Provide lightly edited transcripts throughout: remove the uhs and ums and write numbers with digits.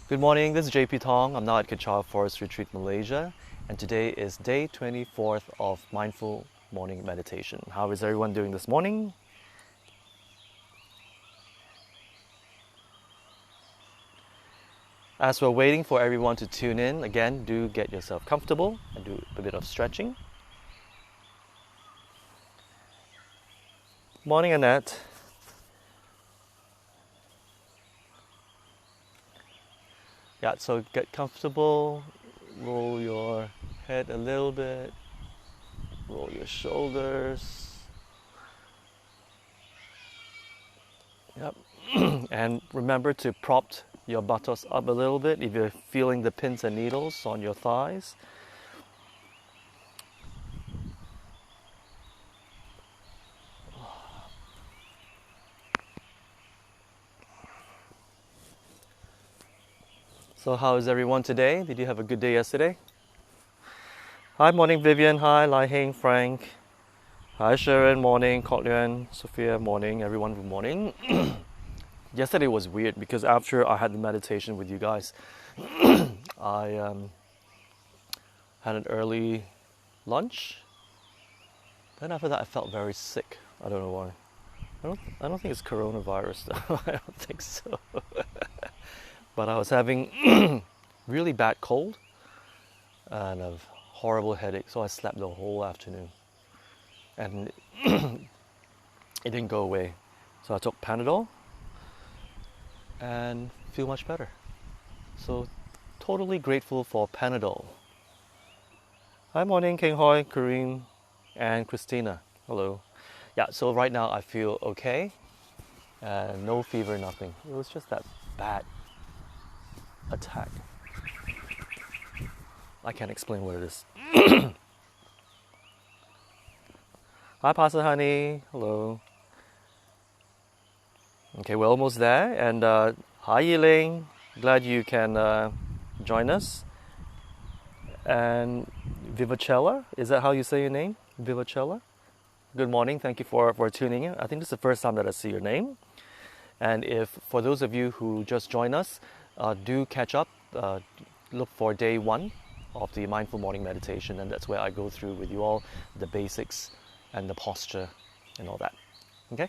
Good morning, this is JP Thong. I'm now at Kechara Forest Retreat, Malaysia, and today is day 24th of Mindful Morning Meditation. How is everyone doing this morning? As we're waiting for everyone to tune in, again, do get yourself comfortable and do a bit of stretching. Morning, Annette. Yeah, so get comfortable, roll your head a little bit, roll your shoulders. Yep. And remember to prop your buttocks up a little bit if you're feeling the pins and needles on your thighs. So how is everyone today? Did you have a good day yesterday? Hi, morning Vivian. Hi, Lai Heng, Frank. Hi, Sharon. Morning, Kotlian, Sophia. Morning, everyone. Good morning. Yesterday was weird because after I had the meditation with you guys, I had an early lunch. Then after that, I felt very sick. I don't know why. I don't think it's coronavirus though. I don't think so. But I was having really bad cold and a horrible headache, so I slept the whole afternoon. And it didn't go away. So I took Panadol and feel much better. So totally grateful for Panadol. Hi, morning, King Hoi, Kareem, and Christina. Hello. Yeah, so right now I feel okay. No fever, nothing. It was just that bad attack. I can't explain what it is. Hi, Pastor Honey. Hello. Okay, we're almost there. And hi, Yiling. Glad you can join us. And Vivacella, is that how you say your name? Vivacella? Good morning. Thank you for tuning in. I think this is the first time that I see your name. And if for those of you who just joined us, do catch up. Look for day 1 of the Mindful Morning Meditation, and that's where I go through with you all the basics and the posture and all that. Okay?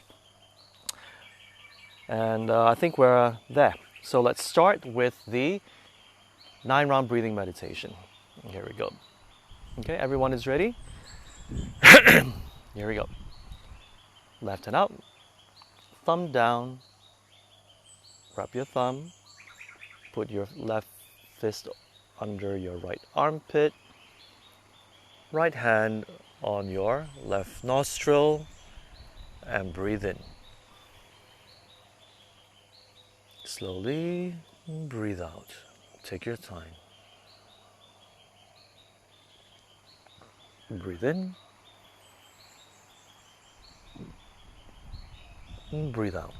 And I think we're there. So let's start with the 9-round breathing meditation. Here we go. Okay, everyone is ready? Here we go. Left hand out, thumb down, wrap your thumb, put your left fist under your right armpit, right hand on your left nostril, and breathe in. Slowly breathe out. Take your time. Breathe in. And breathe out.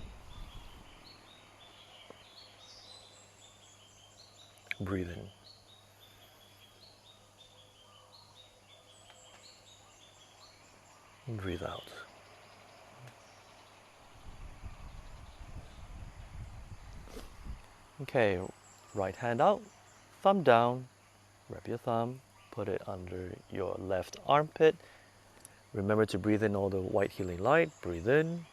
Breathe in. And breathe out. Okay, right hand out, thumb down, wrap your thumb, put it under your left armpit. Remember to breathe in all the white healing light. Breathe in.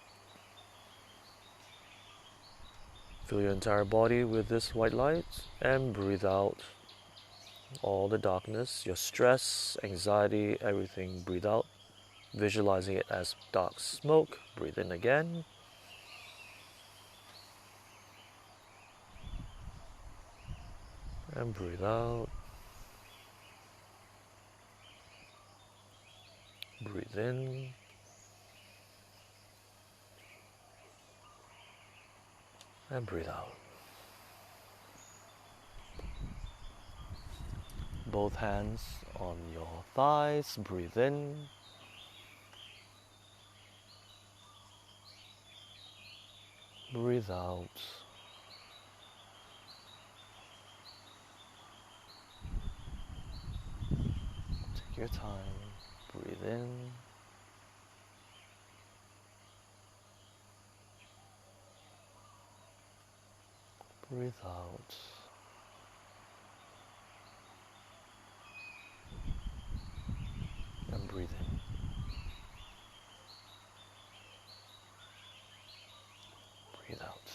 Fill your entire body with this white light and breathe out all the darkness, your stress, anxiety, everything. Breathe out, visualizing it as dark smoke. Breathe in again. And breathe out. Breathe in. And breathe out. Both hands on your thighs. Breathe in. Breathe out. Take your time. Breathe in. Breathe out. breathe in. Breathe out.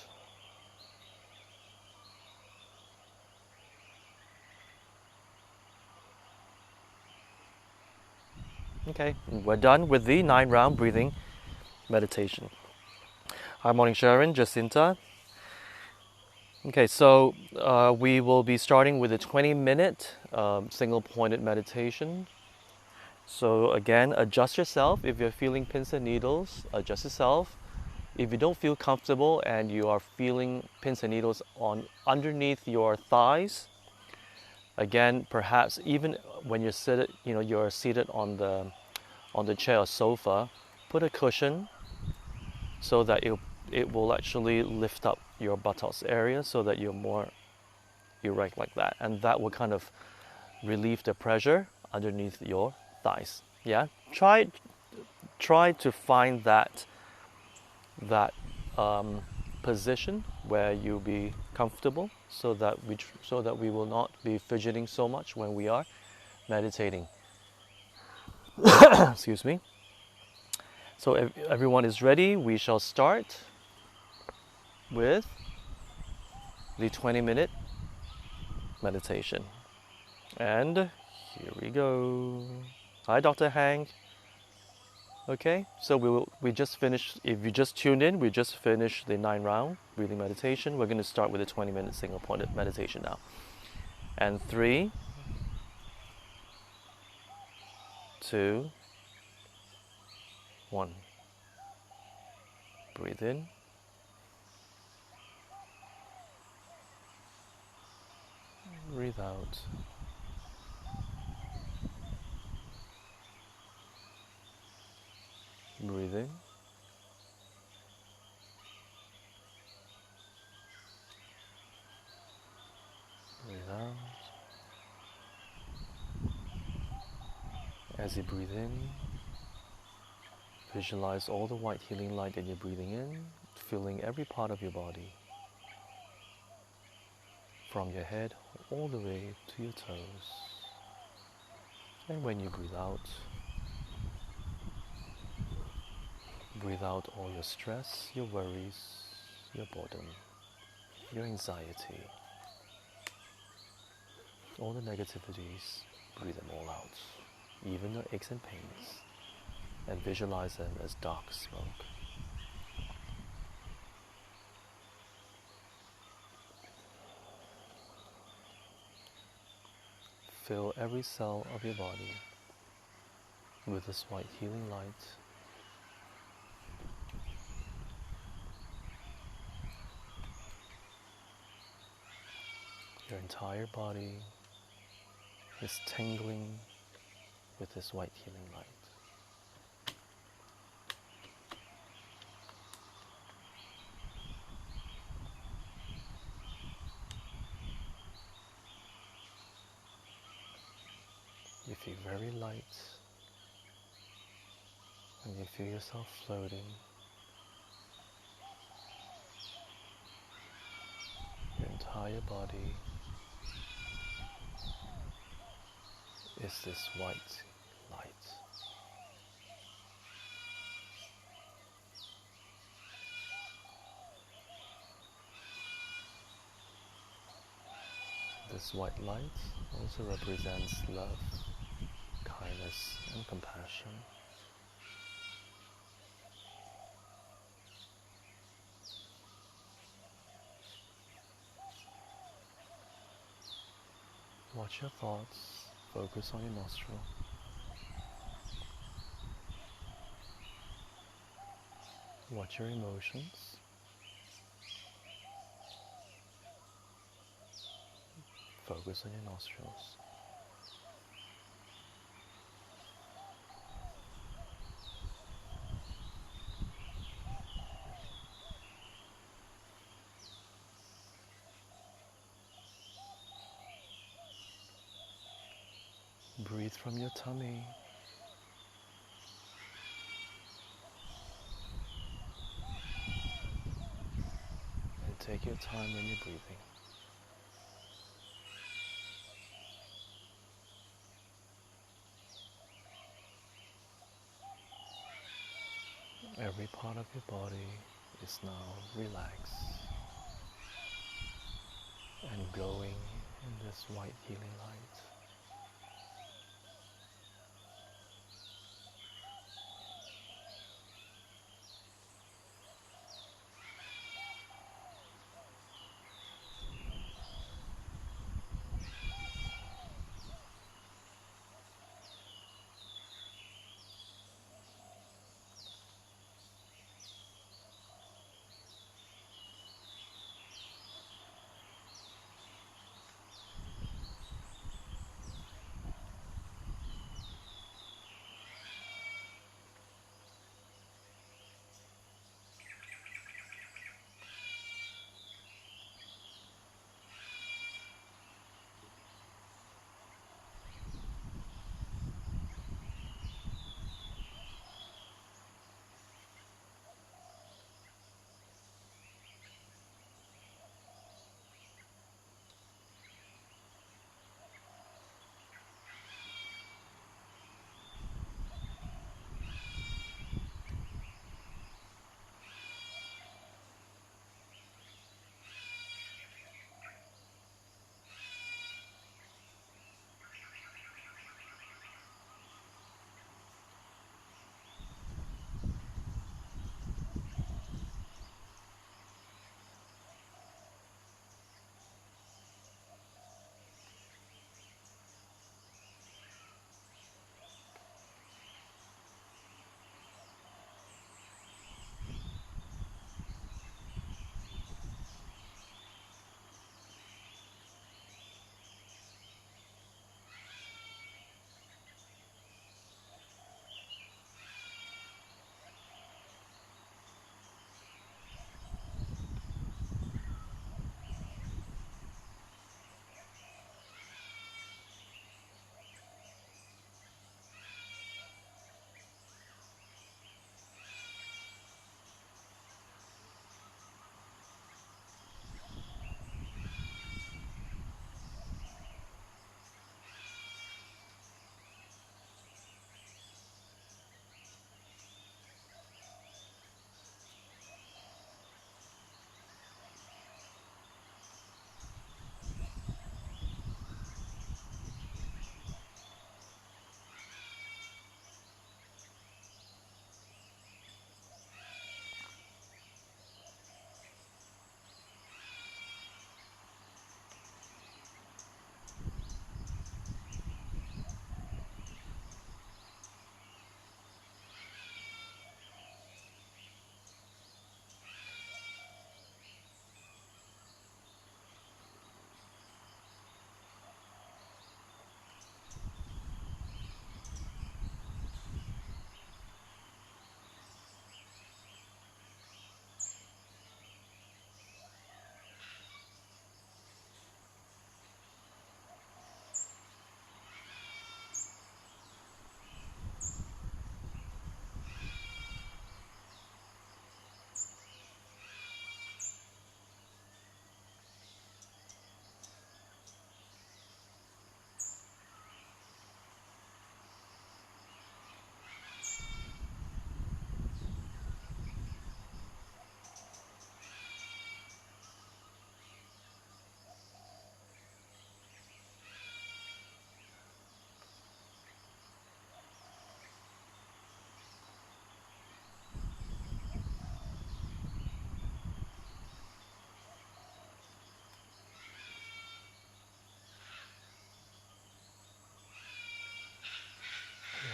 Okay, we're done with the 9-round breathing meditation. Hi, morning Sharon, Jacinta. Okay, so we will be starting with a 20-minute single-pointed meditation. So again, adjust yourself. If you're feeling pins and needles, adjust yourself. If you don't feel comfortable and you are feeling pins and needles on underneath your thighs, again, perhaps even when you're seated on the chair or sofa, put a cushion so that it will actually lift up your buttocks area so that you're more erect like that, and that will kind of relieve the pressure underneath your thighs. Yeah, try to find that position where you'll be comfortable, so that we will not be fidgeting so much when we are meditating. Excuse me. So if everyone is ready, we shall start with the 20-minute meditation. And here we go. Hi, Dr. Hank. Okay, so we just finished. If you just tuned in, we just finished the 9-round breathing meditation. We're going to start with a 20-minute single-pointed meditation now. And 3, 2, 1. Breathe in. Breathe out. Breathe in. Breathe out. As you breathe in, visualize all the white healing light that you're breathing in, filling every part of your body, from your head all the way to your toes. And when you breathe out all your stress, your worries, your boredom, your anxiety, all the negativities, breathe them all out, even the aches and pains, and visualize them as dark smoke. Fill every cell of your body with this white healing light. Your entire body is tingling with this white healing light. You feel very light, and you feel yourself floating. Your entire body is this white light. This white light also represents love, kindness, and compassion. Watch your thoughts, focus on your nostril. Watch your emotions. Focus on your nostrils. Breathe from your tummy. And take your time when you're breathing. Every part of your body is now relaxed and glowing in this white healing light.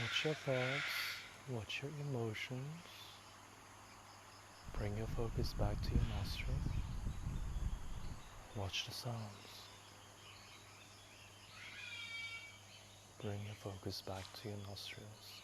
Watch your thoughts, watch your emotions. Bring your focus back to your nostril. Watch the sounds. Bring your focus back to your nostrils.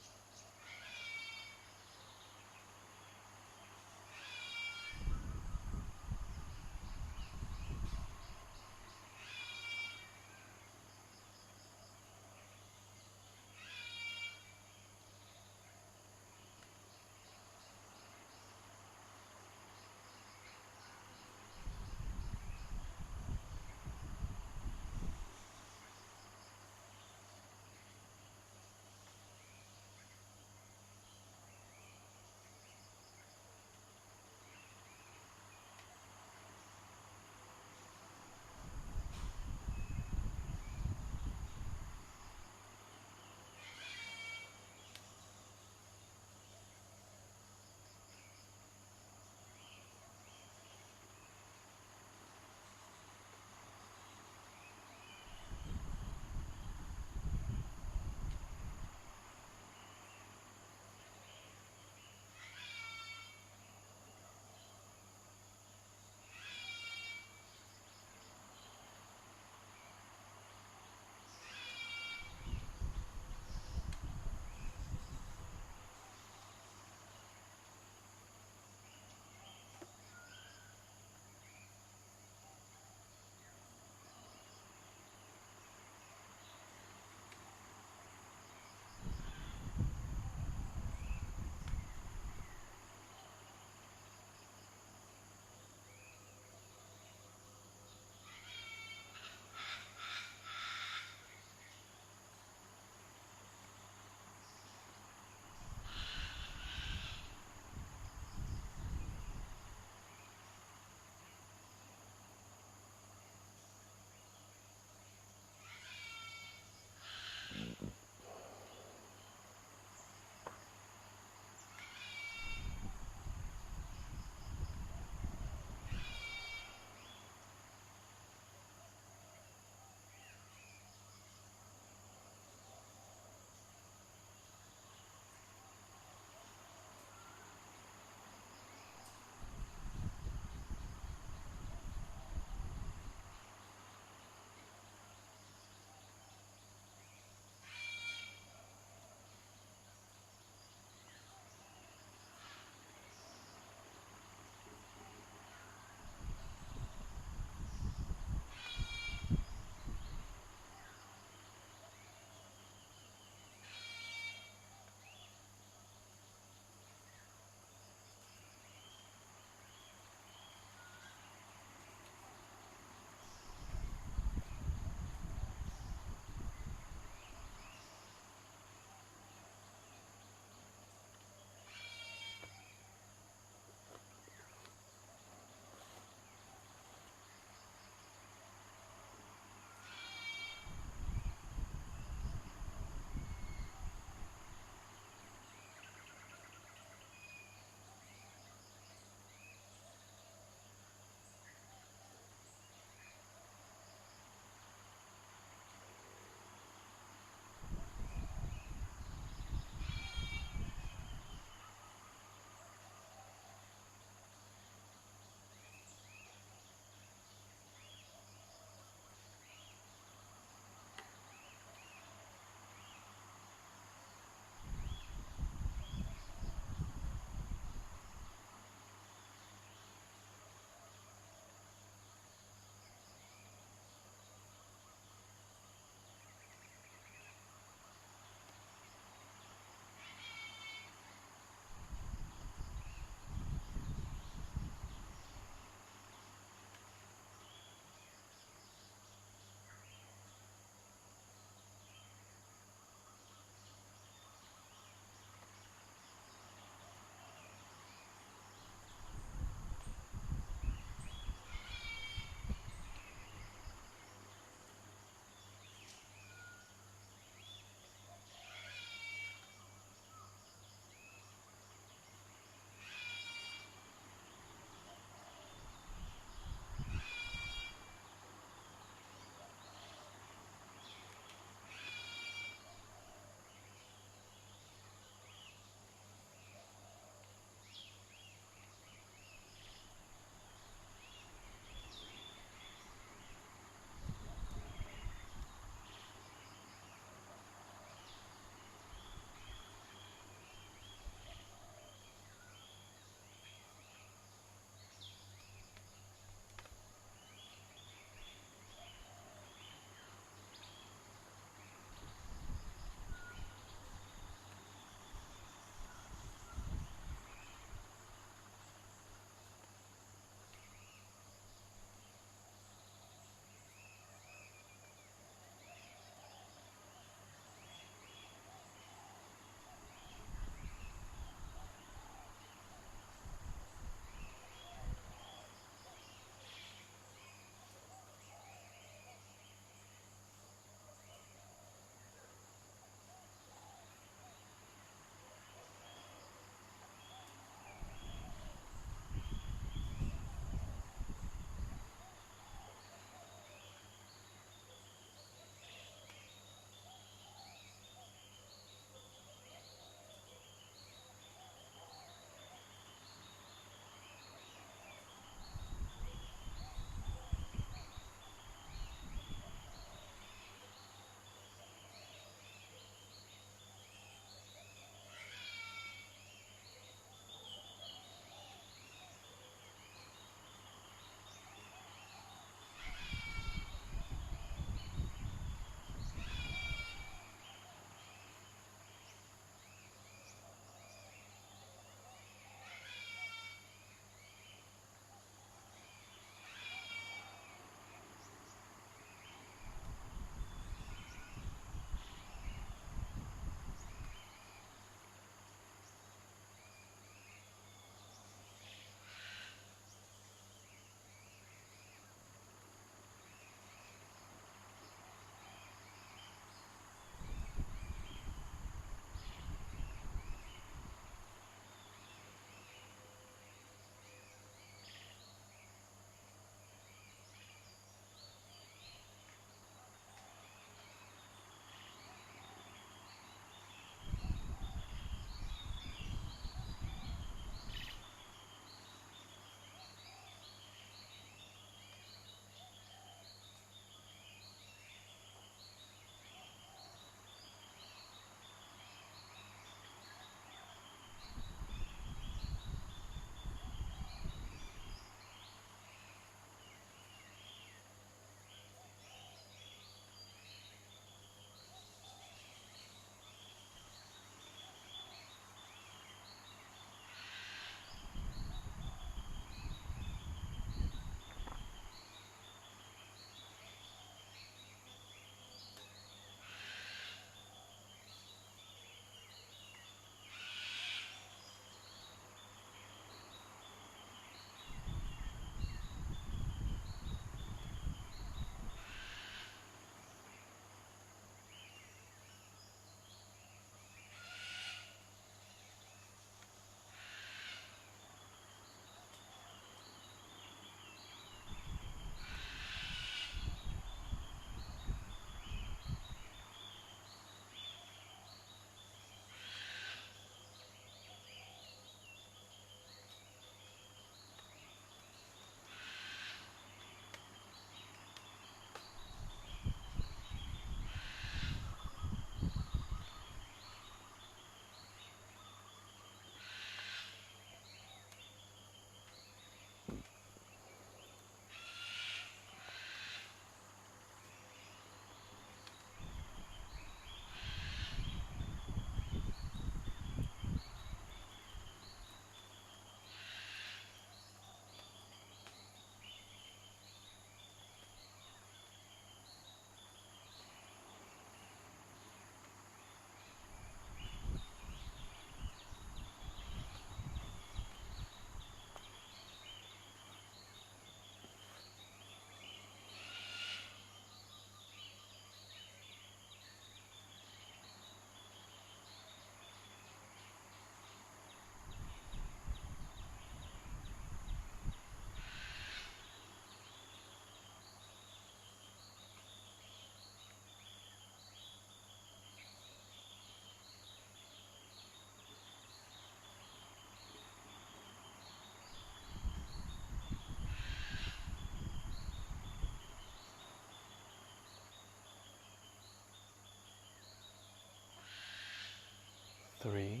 3,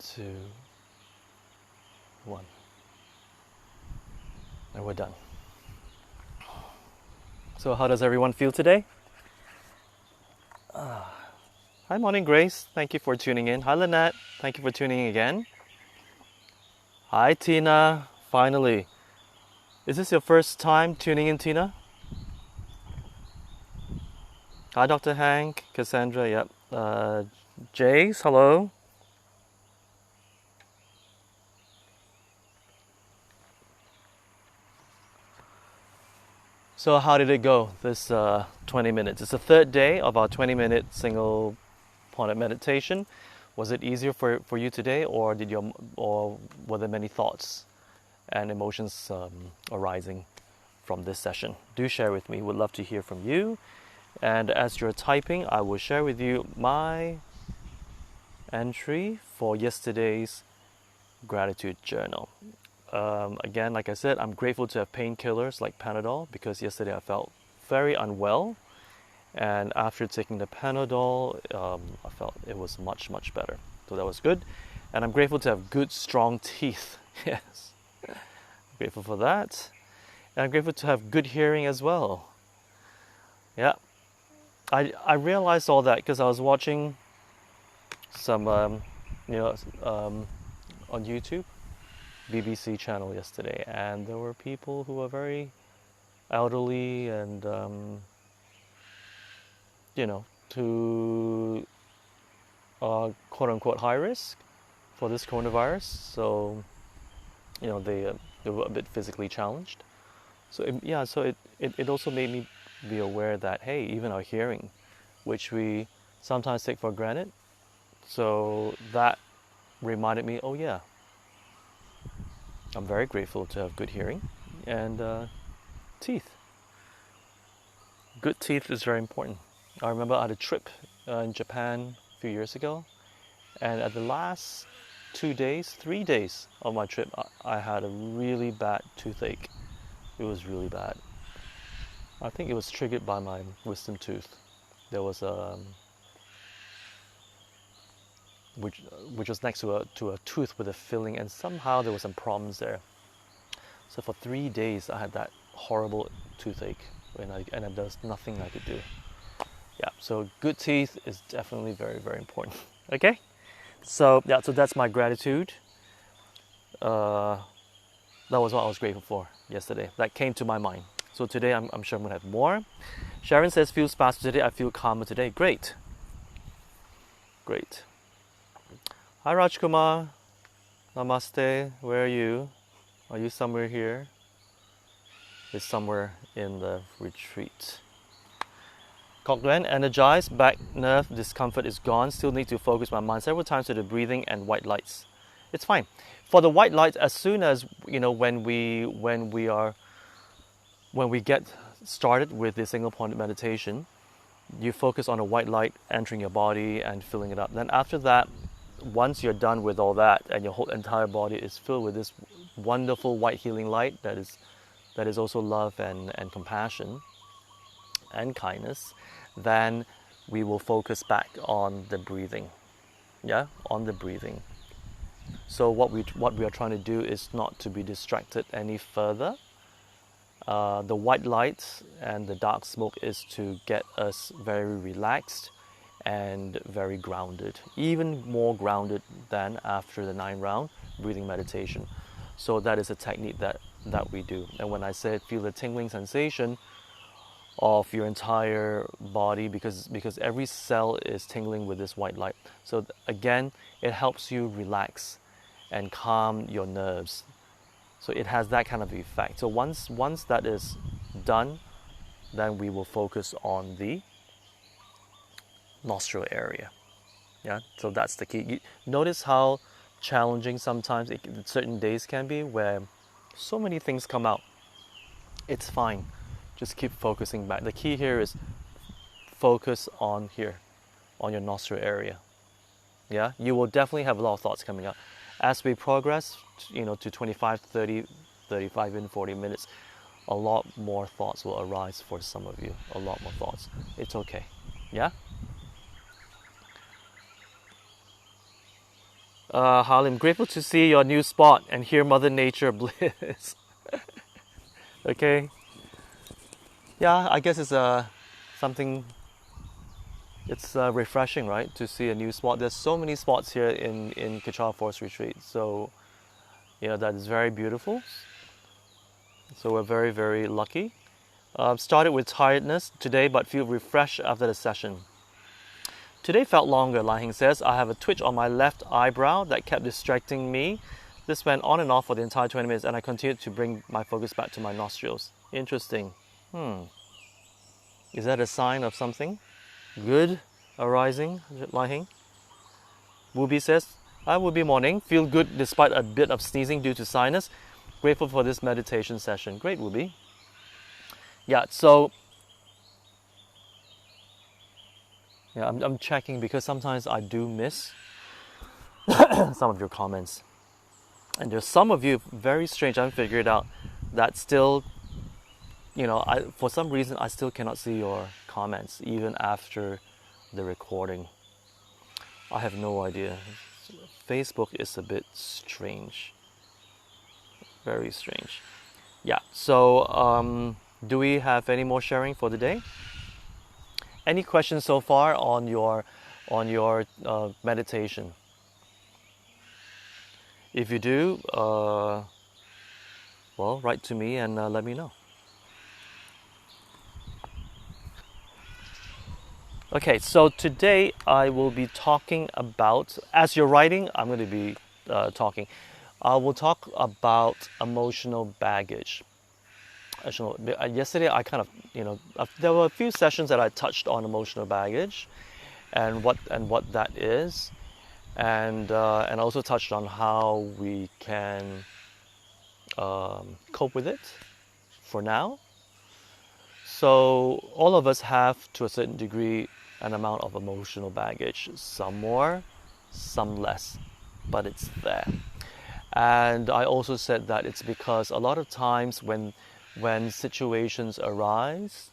2, 1. And we're done. So how does everyone feel today? Hi, morning Grace. Thank you for tuning in. Hi, Lynette. Thank you for tuning in again. Hi, Tina. Finally. Is this your first time tuning in, Tina? Hi, Dr. Hank. Cassandra, yep. Jace, hello. So how did it go, this 20 minutes? It's the third day of our 20-minute single pointed meditation. Was it easier for you today, or were there many thoughts and emotions arising from this session? Do share with me. Would love to hear from you. And as you're typing, I will share with you my entry for yesterday's gratitude journal. Again, like I said, I'm grateful to have painkillers like Panadol, because yesterday I felt very unwell. And after taking the Panadol, I felt it was much, much better. So that was good. And I'm grateful to have good, strong teeth. Yes. Grateful for that. And I'm grateful to have good hearing as well. Yeah. I realized all that because I was watching some, on YouTube, BBC channel yesterday. And there were people who were very elderly and, to quote unquote high risk for this coronavirus. So, they were a bit physically challenged. So it also made me be aware that, hey, even our hearing, which we sometimes take for granted, so that reminded me, oh yeah, I'm very grateful to have good hearing and teeth. Good teeth is very important. I remember I had a trip in Japan a few years ago, and at the last 3 days of my trip, I had a really bad toothache. It was really bad. I think it was triggered by my wisdom tooth. There was which was next to a tooth with a filling, and somehow there was some problems there. So for 3 days I had that horrible toothache, and there's nothing I could do. Yeah, so good teeth is definitely very, very important. Okay, so that's my gratitude. That was what I was grateful for yesterday. That came to my mind. So today I'm sure I'm gonna have more. Sharon says, feels faster today. I feel calmer today. Great. Hi Rajkumar. Namaste. Where are you? Are you somewhere here? It's somewhere in the retreat. Cochran, energized, back nerve discomfort is gone. Still need to focus my mind several times to the breathing and white lights. It's fine. For the white lights, as soon as when we get started with the single pointed meditation, you focus on a white light entering your body and filling it up. Then after that, once you're done with all that and your whole entire body is filled with this wonderful white healing light that is also love and compassion and kindness, then we will focus back on the breathing. Yeah, on the breathing. So what we are trying to do is not to be distracted any further. The white light and the dark smoke is to get us very relaxed and very grounded, even more grounded than after the 9-round breathing meditation. So that is a technique that we do. And when I said feel the tingling sensation of your entire body, because every cell is tingling with this white light. So again, it helps you relax and calm your nerves. So it has that kind of effect. So once that is done, then we will focus on the nostril area. Yeah, so that's the key. Notice how challenging sometimes certain days can be, where so many things come out. It's fine. Just keep focusing back. The key here is focus on here, on your nostril area. Yeah, you will definitely have a lot of thoughts coming up. As we progress, to 25, 30, 35, even 40 minutes, a lot more thoughts will arise for some of you. A lot more thoughts. It's okay. Yeah? Halim, grateful to see your new spot and hear Mother Nature bliss. Okay. Yeah, I guess it's something. It's refreshing, right, to see a new spot. There's so many spots here in Kechara Forest Retreat, so that is very beautiful. So we're very, very lucky. Started with tiredness today, but feel refreshed after the session. Today felt longer, Lahing says. I have a twitch on my left eyebrow that kept distracting me. This went on and off for the entire 20 minutes, and I continued to bring my focus back to my nostrils. Interesting. Is that a sign of something good arising, Lahing? Wubi says, I will be morning. Feel good despite a bit of sneezing due to sinus. Grateful for this meditation session. Great, Wubi. Yeah, so I'm checking because sometimes I do miss some of your comments. And there's some of you, very strange, I haven't figured out that still, for some reason I still cannot see your comments even after the recording. I have no idea. Facebook is a bit strange. Very strange. Yeah, so do we have any more sharing for the day? Any questions so far on your meditation? If you do, well, write to me and let me know. Okay, so today I will be talking about, as you're writing, I'm going to be talking. I will talk about emotional baggage. Yesterday I kind of, there were a few sessions that I touched on emotional baggage and what that is, and also touched on how we can cope with it for now. So all of us have, to a certain degree, an amount of emotional baggage. Some more, some less, but it's there. And I also said that it's because a lot of times when situations arise,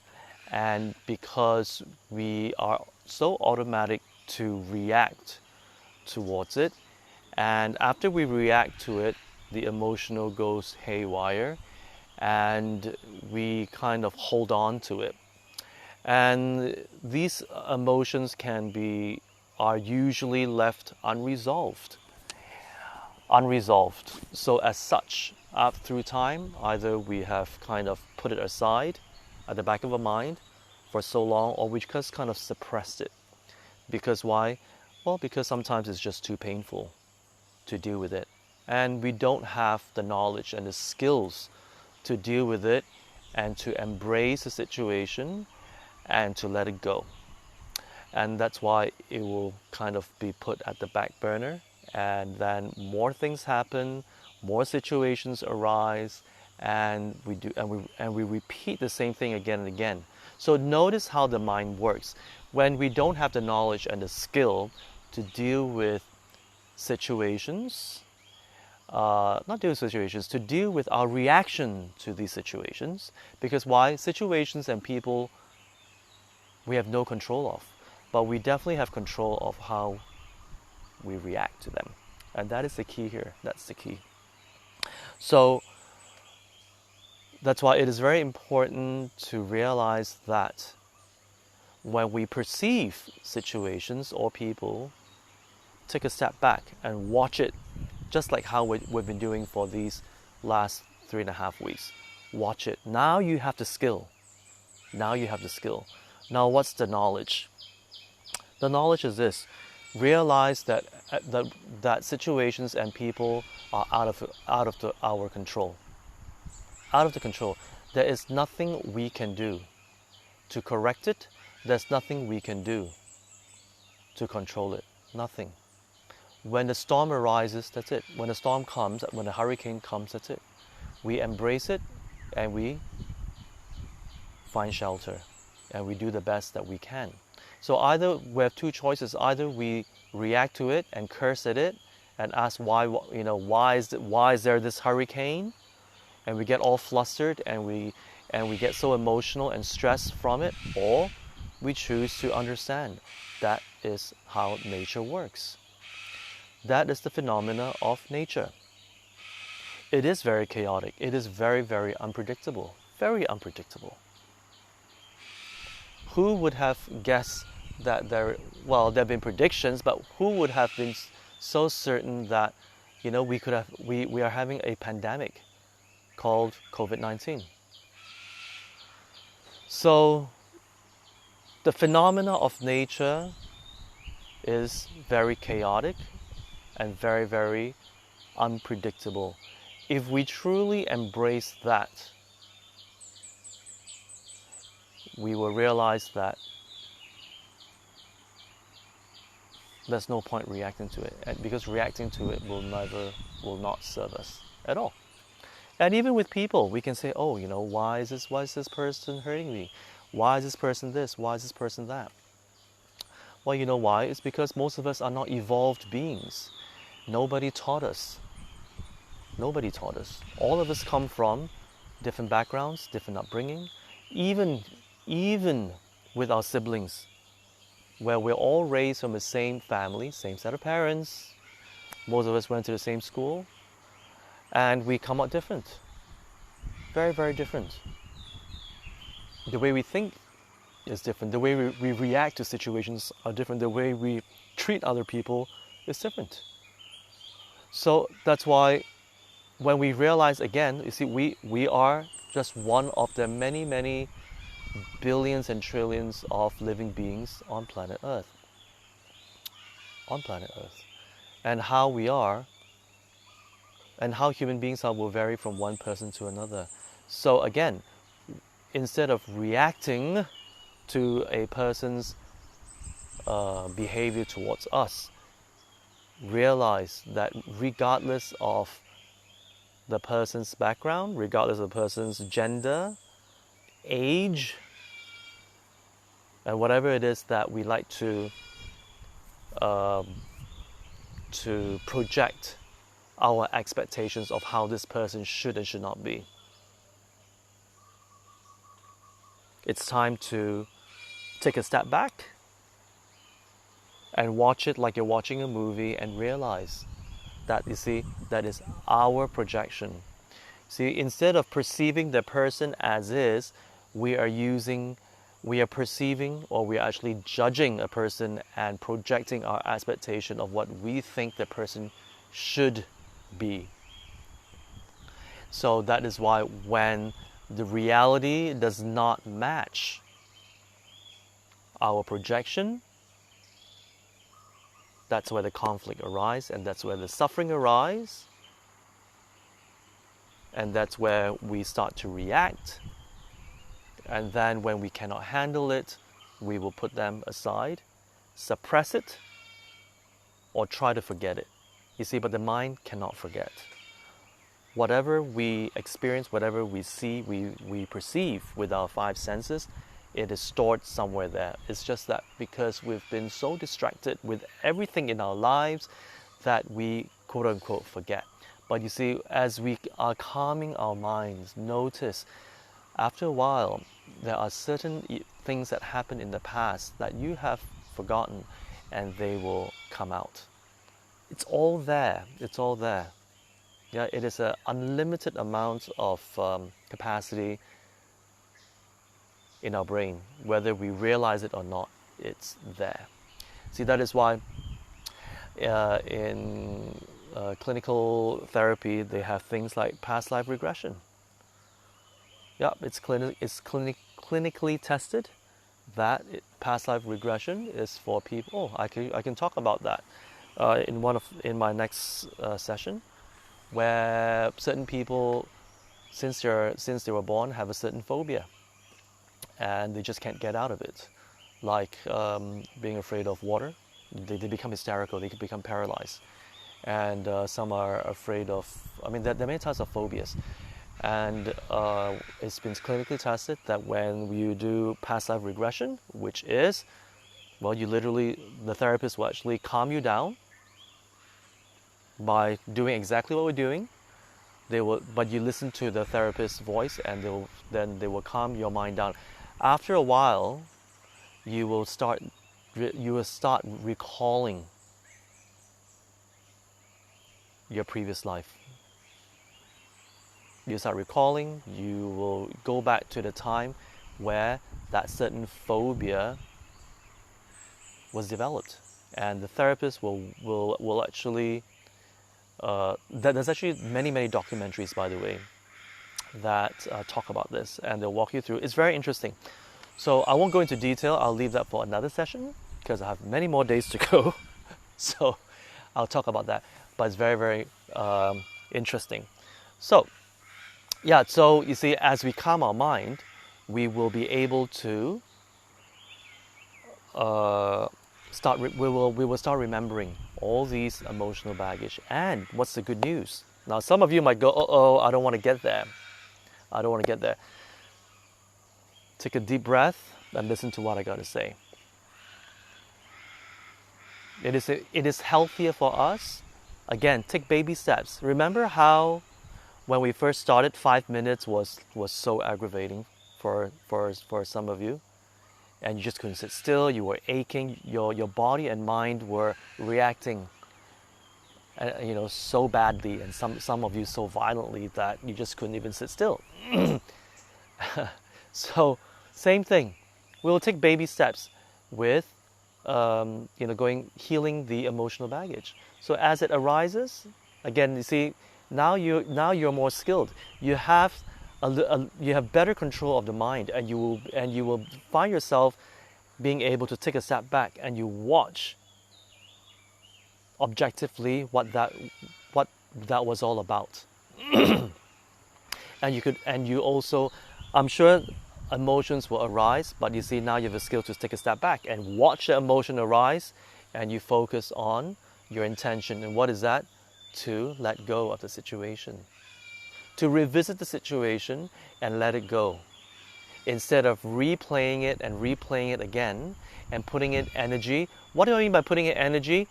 and because we are so automatic to react towards it, and after we react to it, the emotional goes haywire, and we kind of hold on to it. And these emotions are usually left unresolved. So as such, through time, either we have kind of put it aside at the back of our mind for so long, or we just kind of suppressed it. Because why? Well, because sometimes it's just too painful to deal with it. And we don't have the knowledge and the skills to deal with it and to embrace the situation and to let it go. And that's why it will kind of be put at the back burner, and then more things happen, more situations arise, and we repeat the same thing again and again. So notice how the mind works. When we don't have the knowledge and the skill to deal with situations, to deal with our reaction to these situations, because why? Situations and people we have no control of, but we definitely have control of how we react to them. And that is the key here. That's the key. So that's why it is very important to realize that when we perceive situations or people, take a step back and watch it, just like how we've been doing for these last 3.5 weeks. Watch it. Now you have the skill. Now what's the knowledge? The knowledge is this. Realize that situations and people are out of our control. Out of the control. There is nothing we can do to correct it. There's nothing we can do to control it. Nothing. When the storm arises, that's it. When the storm comes, when the hurricane comes, that's it. We embrace it and we find shelter and we do the best that we can. So either we have two choices. Either we react to it and curse at it and ask why is there this hurricane, and we get all flustered and we get so emotional and stressed from it, or we choose to understand that is how nature works. That is the phenomena of nature. It is very chaotic. It is very, very unpredictable. Very unpredictable. Who would have guessed that there have been predictions, but who would have been so certain that, we are having a pandemic called COVID-19. So the phenomena of nature is very chaotic and very, very unpredictable. If we truly embrace that, we will realize that there's no point reacting to it, because reacting to it will not serve us at all. And even with people, we can say, oh, why is this person hurting me? Why is this person this? Why is this person that? Well, you know why? It's because most of us are not evolved beings. Nobody taught us. Nobody taught us. All of us come from different backgrounds, different upbringing, even with our siblings, where we're all raised from the same family, same set of parents. Most of us went to the same school, and we come out different. Very, very different. The way we think is different. The way we react to situations are different. The way we treat other people is different. So that's why when we realize again, you see, we are just one of the many, many billions and trillions of living beings on planet Earth. On planet Earth. And how we are, and how human beings are, will vary from one person to another. So again, instead of reacting to a person's behavior towards us, realize that regardless of the person's background, regardless of the person's gender, age, and whatever it is that we like to project our expectations of how this person should and should not be. It's time to take a step back and watch it like you're watching a movie and realize that, you see, that is our projection. See, instead of perceiving the person as is, we are perceiving, or we are actually judging a person and projecting our expectation of what we think the person should be. So that is why when the reality does not match our projection, that's where the conflict arises, and that's where the suffering arises, and that's where we start to react. And then when we cannot handle it, we will put them aside, suppress it, or try to forget it. You see, but the mind cannot forget. Whatever we experience, whatever we see, we perceive with our five senses, it is stored somewhere there. It's just that because we've been so distracted with everything in our lives that we quote unquote forget. But you see, as we are calming our minds, notice after a while there are certain things that happened in the past that you have forgotten, and they will come out. It's all there. It's all there. Yeah, it is an unlimited amount of capacity in our brain, whether we realize it or not. It's there. See, that is why in clinical therapy they have things like past life regression. Yeah, it's clinically tested that past life regression is for people. I can talk about that in my next session, where certain people, since they were born, have a certain phobia, and they just can't get out of it, like being afraid of water. They become hysterical. They can become paralyzed, and some are afraid of. There are many types of phobias. And it's been clinically tested that when you do past life regression, which is, the therapist will actually calm you down by doing exactly what we're doing. But you listen to the therapist's voice, and they will calm your mind down. After a while, you will start recalling your previous life. You start recalling, you will go back to the time where that certain phobia was developed. And the therapist will actually, there's actually many documentaries, by the way, that talk about this, and they'll walk you through. It's very interesting. So I won't go into detail, I'll leave that for another session, because I have many more days to go. So I'll talk about that, but it's very interesting. So yeah, so you see, as we calm our mind, we will be able to we will start remembering all these emotional baggage. And what's the good news? Now, some of you might go, oh, I don't want to get there. I don't want to get there. Take a deep breath and listen to what I got to say. It is healthier for us. Again, take baby steps. Remember how when we first started, 5 minutes was so aggravating for some of you, and you just couldn't sit still. You were aching. Your body and mind were reacting, so badly, and some of you so violently that you just couldn't even sit still. So, same thing. We'll take baby steps with, healing the emotional baggage. So as it arises, again, you see, now you're more skilled. You have you have better control of the mind, and you will find yourself being able to take a step back and you watch objectively what that was all about. And you also, I'm sure emotions will arise, but you see, now you have a skill to take a step back and watch the emotion arise, and you focus on your intention. And what is that? To let go of the situation, to revisit the situation and let it go, instead of replaying it again and putting in energy. What do I mean by putting in energy?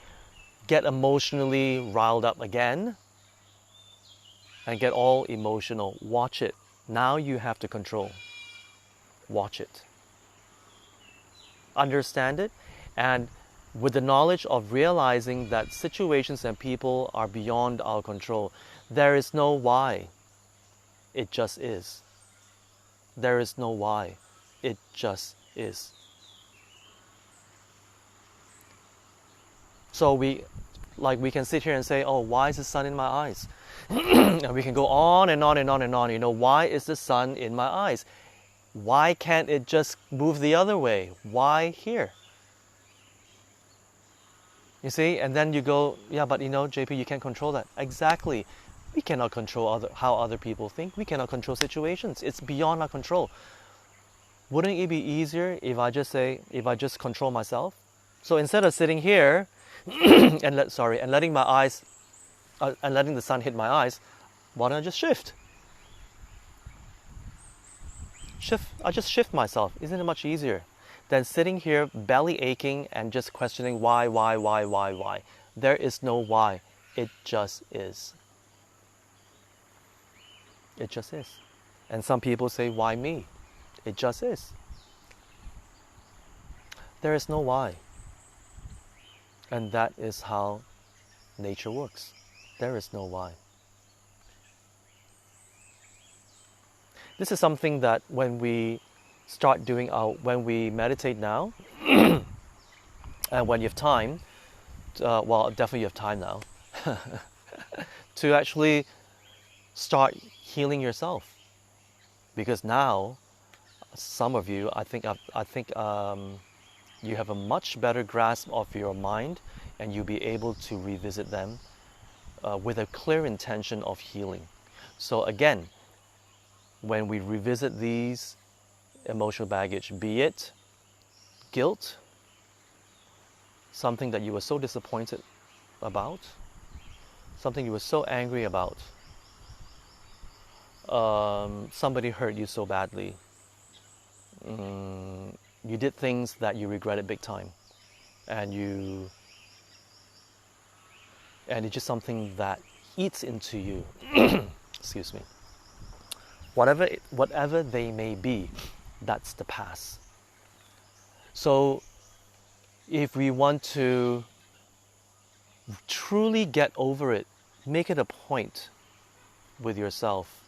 Get emotionally riled up again and get all emotional. Watch it. Now you have to control. Watch it. Understand it, and with the knowledge of realizing that situations and people are beyond our control, there is no why. It just is. There is no why. It just is. So we can sit here and say, oh, why is the sun in my eyes? And we can go on and on and on and on. Why is the sun in my eyes? Why can't it just move the other way? Why here? You see, and then you go, yeah, but JP, you can't control that. Exactly. We cannot control how other people think. We cannot control situations. It's beyond our control. Wouldn't it be easier if I just control myself? So instead of sitting here and letting my eyes and letting the sun hit my eyes, why don't I just shift? I just shift myself. Isn't it much easier than sitting here belly aching and just questioning why? There is no why. It just is. It just is. And some people say, why me? It just is. There is no why. And that is how nature works. There is no why. This is something that when we meditate now, and when you have time, definitely you have time now, to actually start healing yourself. Because now, some of you, I think you have a much better grasp of your mind, and you'll be able to revisit them with a clear intention of healing. So again, when we revisit these emotional baggage, be it guilt, something that you were so disappointed about, something you were so angry about, somebody hurt you so badly, you did things that you regretted big time, and it's just something that eats into you. Excuse me. Whatever they may be, that's the past. So if we want to truly get over it, make it a point with yourself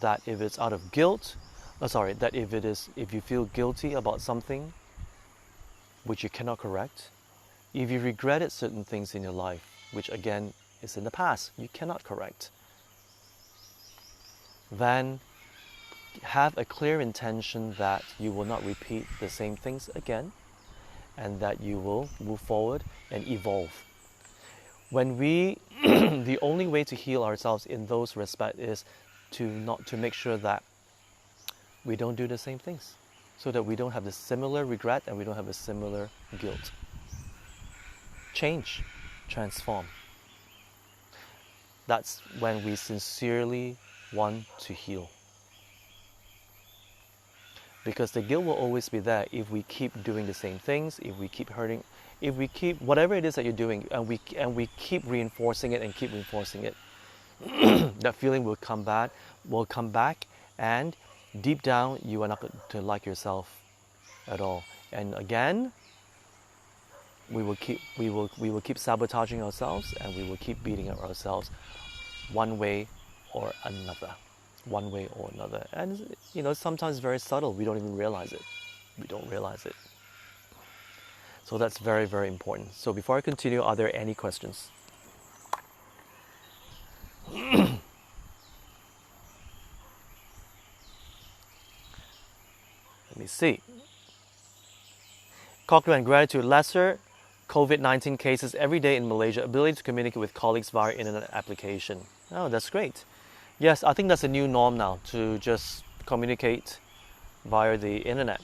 that if it's out of guilt, that if you feel guilty about something which you cannot correct, if you regretted certain things in your life, which again is in the past, you cannot correct, then have a clear intention that you will not repeat the same things again, and that you will move forward and evolve. When we, the only way to heal ourselves in those respects is to make sure that we don't do the same things, so that we don't have the similar regret and we don't have a similar guilt. Change, transform. That's when we sincerely want to heal. Because the guilt will always be there if we keep doing the same things, if we keep hurting, if we keep whatever it is that you're doing, and we keep reinforcing it and keep reinforcing it. That feeling will come back, and deep down you are not going to like yourself at all. And again, we will keep sabotaging ourselves, and we will keep beating up ourselves one way or another. And sometimes it's very subtle. We don't even realize it. So that's very, very important. So before I continue, are there any questions? Let me see. Cochlear and gratitude. Lesser COVID-19 cases every day in Malaysia. Ability to communicate with colleagues via internet application. Oh, that's great. Yes, I think that's a new norm now, to just communicate via the internet.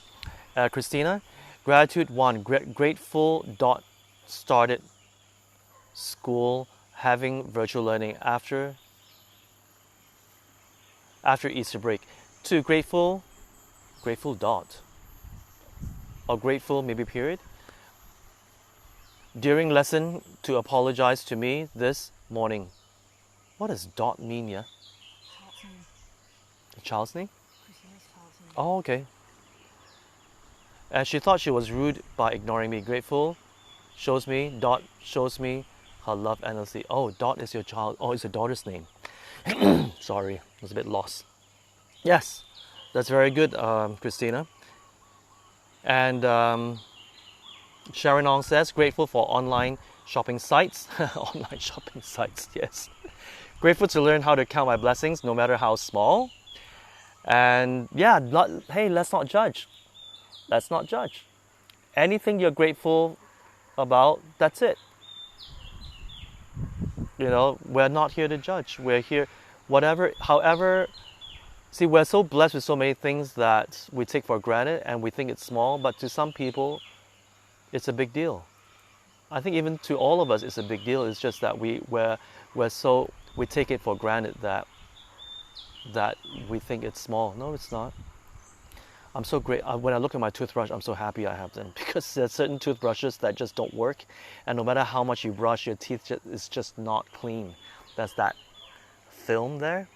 Christina, gratitude 1. Grateful. Started school having virtual learning after Easter break. 2. Grateful. Or grateful maybe period. During lesson to apologize to me this morning. What does dot mean, yeah? The child's name? Christina's child's name. Oh, okay. And she thought she was rude by ignoring me. Grateful shows me her love endlessly. Oh, Dot is your child. Oh, it's your daughter's name. Sorry, I was a bit lost. Yes, that's very good, Christina. And Sharon Ong says, grateful for online shopping sites. Online shopping sites, yes. Grateful to learn how to count my blessings, no matter how small. And yeah, hey, let's not judge. Anything you're grateful about, that's it. We're not here to judge. We're here, however. See, we're so blessed with so many things that we take for granted and we think it's small, but to some people, it's a big deal. I think even to all of us, it's a big deal. It's just that we take it for granted that we think it's small. No, it's not. I'm so great. When I look at my toothbrush, I'm so happy I have them, because there's certain toothbrushes that just don't work, and no matter how much you brush, your teeth is just not clean. That's that film there,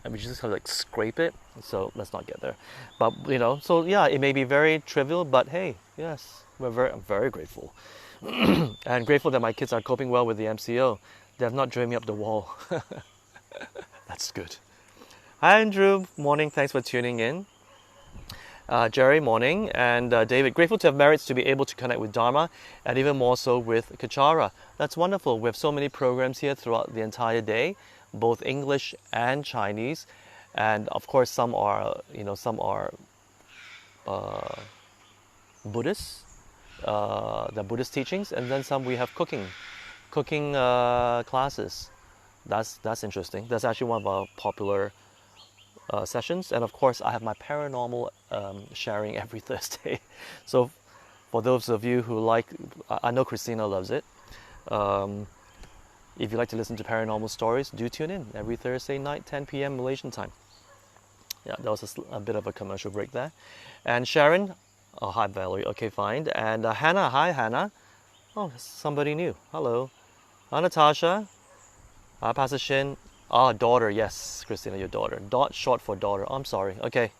and we just have to scrape it. So let's not get there. But so yeah, it may be very trivial, but hey, yes, I'm very grateful, and grateful that my kids are coping well with the MCO. They have not driven me up the wall. That's good. Hi Andrew, morning. Thanks for tuning in. Jerry, morning. And David, grateful to have merits to be able to connect with Dharma, and even more so with Kechara. That's wonderful. We have so many programs here throughout the entire day, both English and Chinese, and of course some are Buddhist, the Buddhist teachings, and then some we have cooking classes. That's interesting. That's actually one of our popular sessions. And of course I have my paranormal sharing every Thursday. So for those of you who like, I know Christina loves it, if you like to listen to paranormal stories, do tune in every Thursday night, 10 p.m. Malaysian time. Yeah, that was a bit of a commercial break there. And Sharon, oh hi Valerie, okay fine. And Hannah, hi Hannah. Oh, somebody new, hello. Natasha, Pastor Shin. Daughter, yes, Christina, your daughter. Dot, short for daughter. I'm sorry. Okay.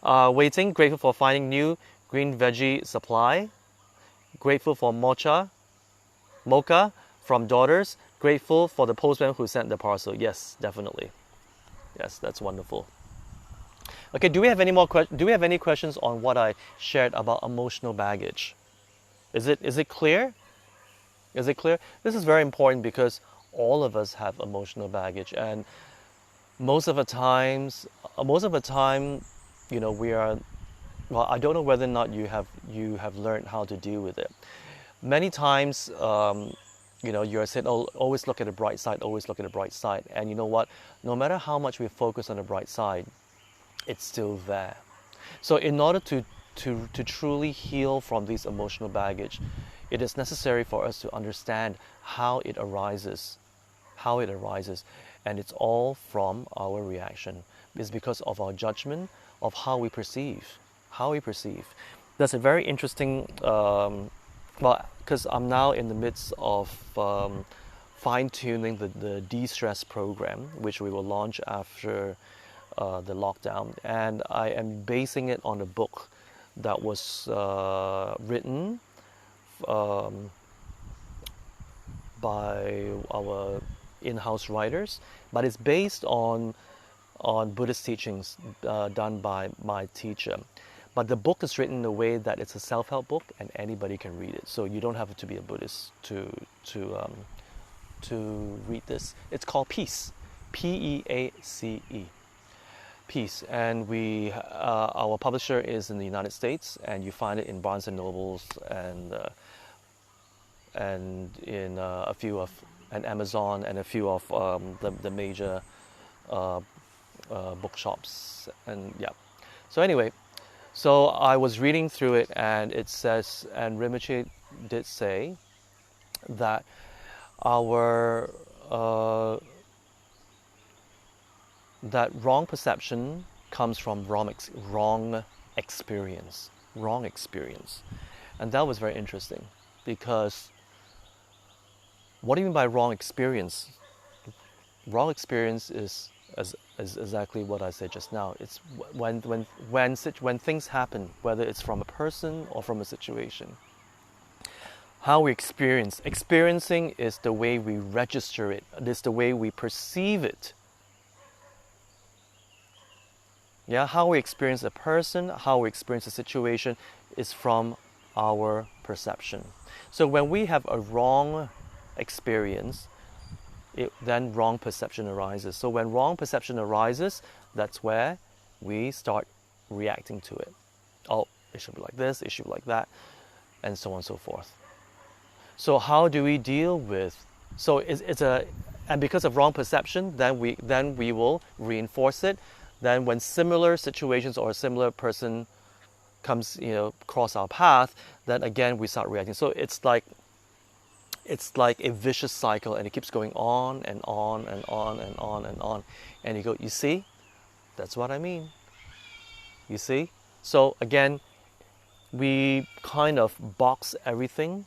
Waiting, grateful for finding new green veggie supply. Grateful for mocha from daughters. Grateful for the postman who sent the parcel. Yes, definitely. Yes, that's wonderful. Okay, do we have any more do we have any questions on what I shared about emotional baggage? Is it clear? Is it clear? This is very important because all of us have emotional baggage, and most of the times, most of the time, we are. Well, I don't know whether or not you have learned how to deal with it. Many times, you're saying, "Oh, always look at the bright side. Always look at the bright side." And you know what? No matter how much we focus on the bright side, it's still there. So, in order to truly heal from this emotional baggage, it is necessary for us to understand how it arises, and it's all from our reaction. It's because of our judgment of how we perceive, That's a very interesting. Because I'm now in the midst of fine-tuning the de-stress program, which we will launch after the lockdown, and I am basing it on a book that was written by our in-house writers, but it's based on Buddhist teachings done by my teacher. But the book is written in a way that it's a self-help book and anybody can read it. So you don't have to be a Buddhist to read this. It's called Peace, Peace. Peace, and our publisher is in the United States, and you find it in Barnes and Nobles and in a few of and Amazon and a few of the major bookshops, and yeah. So anyway, so I was reading through it, and it says, and Rinpoche did say that our that wrong perception comes from wrong experience, and that was very interesting, because what do you mean by wrong experience? Wrong experience is exactly what I said just now. It's when things happen, whether it's from a person or from a situation. How we experience. Experiencing is the way we register it. It is the way we perceive it. Yeah, how we experience a person, how we experience a situation is from our perception. So when we have a wrong experience, then wrong perception arises. So when wrong perception arises, that's where we start reacting to it. Oh, it should be like this, it should be like that, and so on and so forth. So how do we deal with? So and because of wrong perception, then we will reinforce it. Then when similar situations or a similar person comes, cross our path, then again we start reacting. So it's like a vicious cycle, and it keeps going on and on and on and on and on. And you go, you see, that's what I mean. You see? So again, we kind of box everything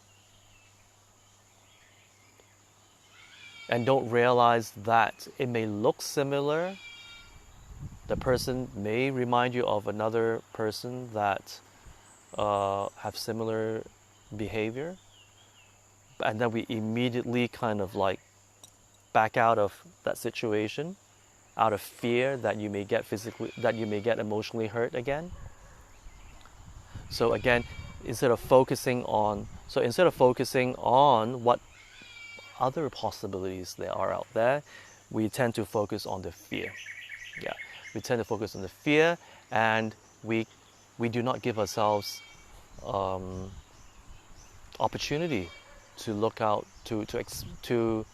and don't realize that it may look similar. The person may remind you of another person that have similar behavior, and then we immediately kind of like back out of that situation out of fear that you may get emotionally hurt again. So again, instead of focusing on what other possibilities there are out there, we tend to focus on the fear. Yeah, we tend to focus on the fear, and we do not give ourselves opportunity to look out, to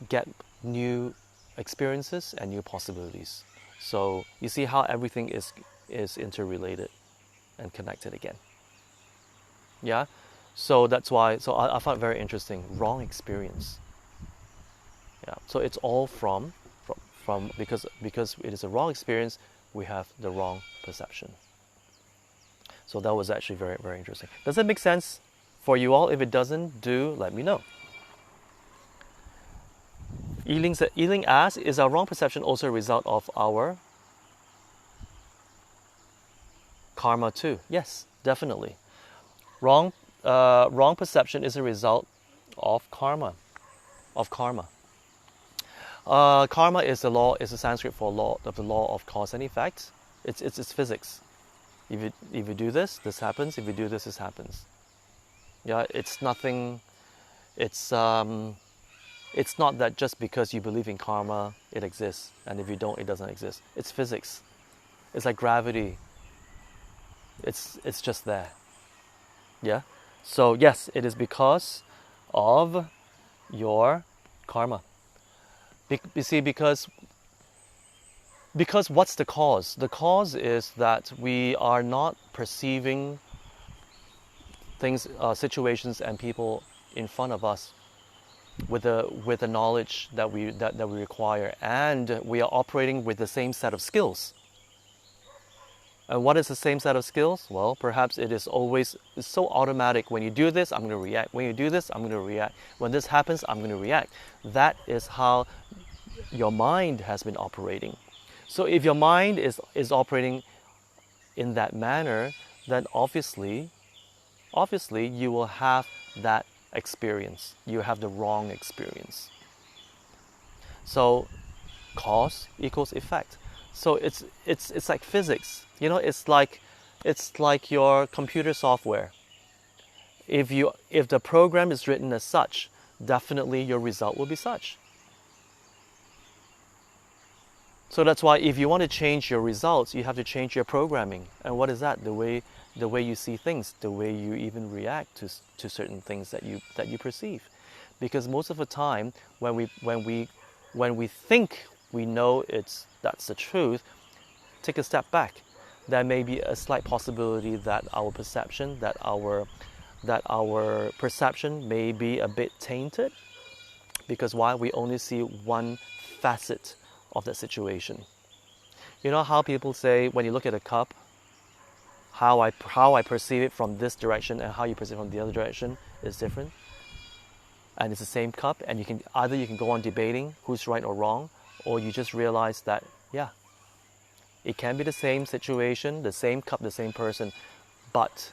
get new experiences and new possibilities. So you see how everything is interrelated and connected again. Yeah, so that's why. So I find it very interesting. Wrong experience. Yeah, so it's all from because it is a wrong experience, we have the wrong perception. So that was actually very, very interesting. Does that make sense for you all? If it doesn't, do let me know. Yiling asks, is our wrong perception also a result of our karma too? Yes, definitely. Wrong perception is a result of karma. of karma. Karma is the law, is a Sanskrit for law of the law of cause and effect. It's physics. If you do this, this happens. If you do this, this happens. Yeah, it's nothing. It's not that just because you believe in karma, it exists, and if you don't, it doesn't exist. It's physics. It's like gravity. It's just there. Yeah. So yes, it is because of your karma. You see, because what's the cause? The cause is that we are not perceiving things, situations, and people in front of us with the knowledge that we require, and we are operating with the same set of skills. And what is the same set of skills? Well, perhaps it is always so automatic. When you do this, I'm going to react. When you do this, I'm going to react. When this happens, I'm going to react. That is how your mind has been operating. So if your mind is operating in that manner, then obviously you will have that experience. You have the wrong experience. So cause equals effect. So it's like physics. You know, it's like your computer software. If the program is written as such, definitely your result will be such. So that's why if you want to change your results, you have to change your programming. And what is that? The way you see things, the way you even react to certain things that you perceive. Because most of the time, when we think we know that's the truth, take a step back. There may be a slight possibility that our perception may be a bit tainted. Because why? We only see one facet of that situation. You know how people say, when you look at a cup, how I perceive it from this direction and how you perceive it from the other direction is different. And it's the same cup, and you can go on debating who's right or wrong, or you just realize that, yeah, it can be the same situation, the same cup, the same person, but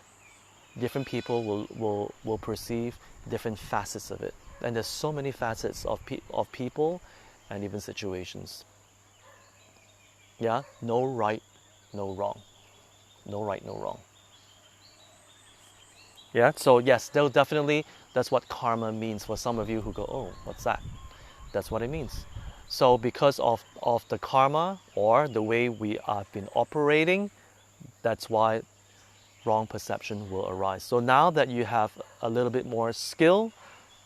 different people will perceive different facets of it. And there's so many facets of people and even situations. Yeah, no right, no wrong. No right, no wrong. Yeah, so yes, definitely that's what karma means for some of you who go, oh, what's that? That's what it means. So because of the karma or the way we have been operating, that's why wrong perception will arise. So now that you have a little bit more skill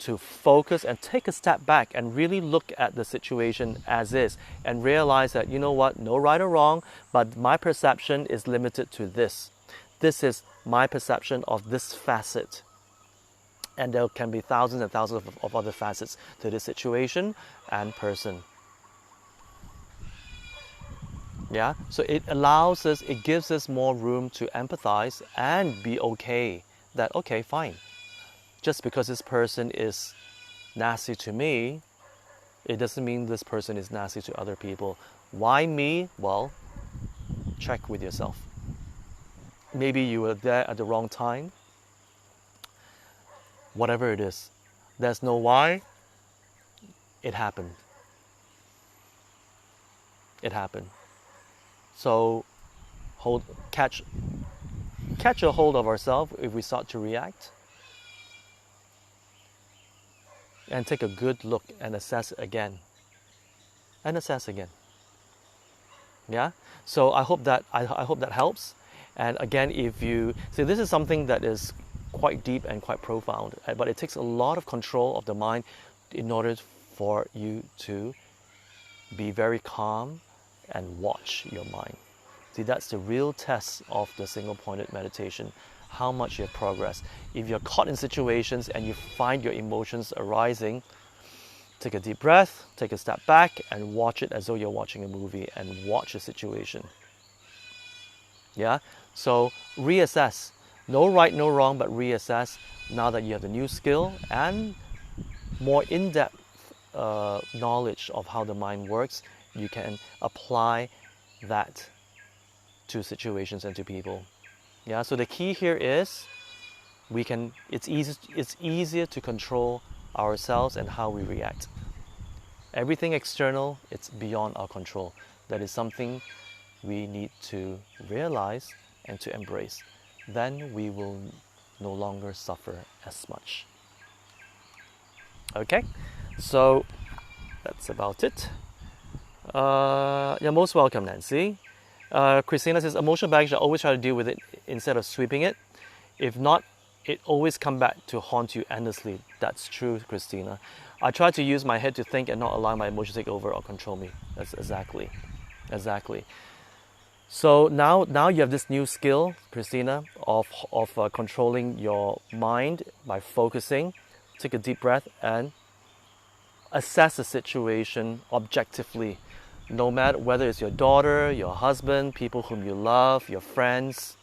to focus and take a step back and really look at the situation as is and realize that, you know what, no right or wrong, but my perception is limited to this. This is my perception of this facet. And there can be thousands and thousands of other facets to this situation and person. Yeah, so it gives us more room to empathize and be okay. That, okay, fine. Just because this person is nasty to me, it doesn't mean this person is nasty to other people. Why me? Well, check with yourself. Maybe you were there at the wrong time. Whatever it is. There's no why. It happened. It happened. So catch a hold of ourselves if we start to react. And take a good look and assess again. And assess again. Yeah? So I hope that helps. And again, if you see, this is something that is quite deep and quite profound, but it takes a lot of control of the mind in order for you to be very calm and watch your mind. See, that's the real test of the single-pointed meditation, how much you have progressed. If you're caught in situations and you find your emotions arising, take a deep breath, take a step back, and watch it as though you're watching a movie and watch the situation. Yeah? So reassess. No right, no wrong, but reassess now that you have the new skill and more in-depth knowledge of how the mind works. You can apply that to situations and to people. Yeah, so the key here is it's easier to control ourselves and how we react. Everything external, it's beyond our control. That is something we need to realize and to embrace. Then we will no longer suffer as much. Okay, so that's about it. You're most welcome, Nancy. Christina says, emotional baggage, I always try to deal with it instead of sweeping it. If not, it always come back to haunt you endlessly. That's true, Christina. I try to use my head to think and not allow my emotions to take over or control me. That's exactly. So now you have this new skill, Christina, of controlling your mind by focusing. Take a deep breath and assess the situation objectively. No matter whether it's your daughter, your husband, people whom you love, your friends.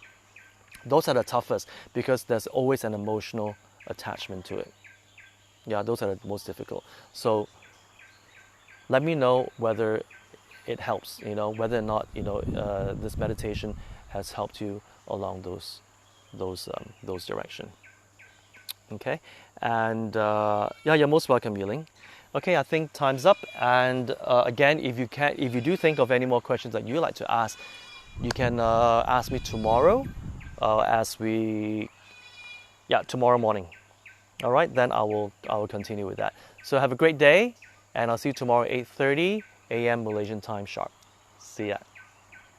Those are the toughest because there's always an emotional attachment to it. Yeah, those are the most difficult. So let me know whether it helps, whether or not, this meditation has helped you along those direction. Okay, and you're most welcome, Yiling. Okay, I think time's up. And again, if you do think of any more questions that you'd like to ask, you can ask me tomorrow, tomorrow morning. All right, then I will continue with that. So have a great day, and I'll see you tomorrow 8:30 a.m. Malaysian time sharp. See ya.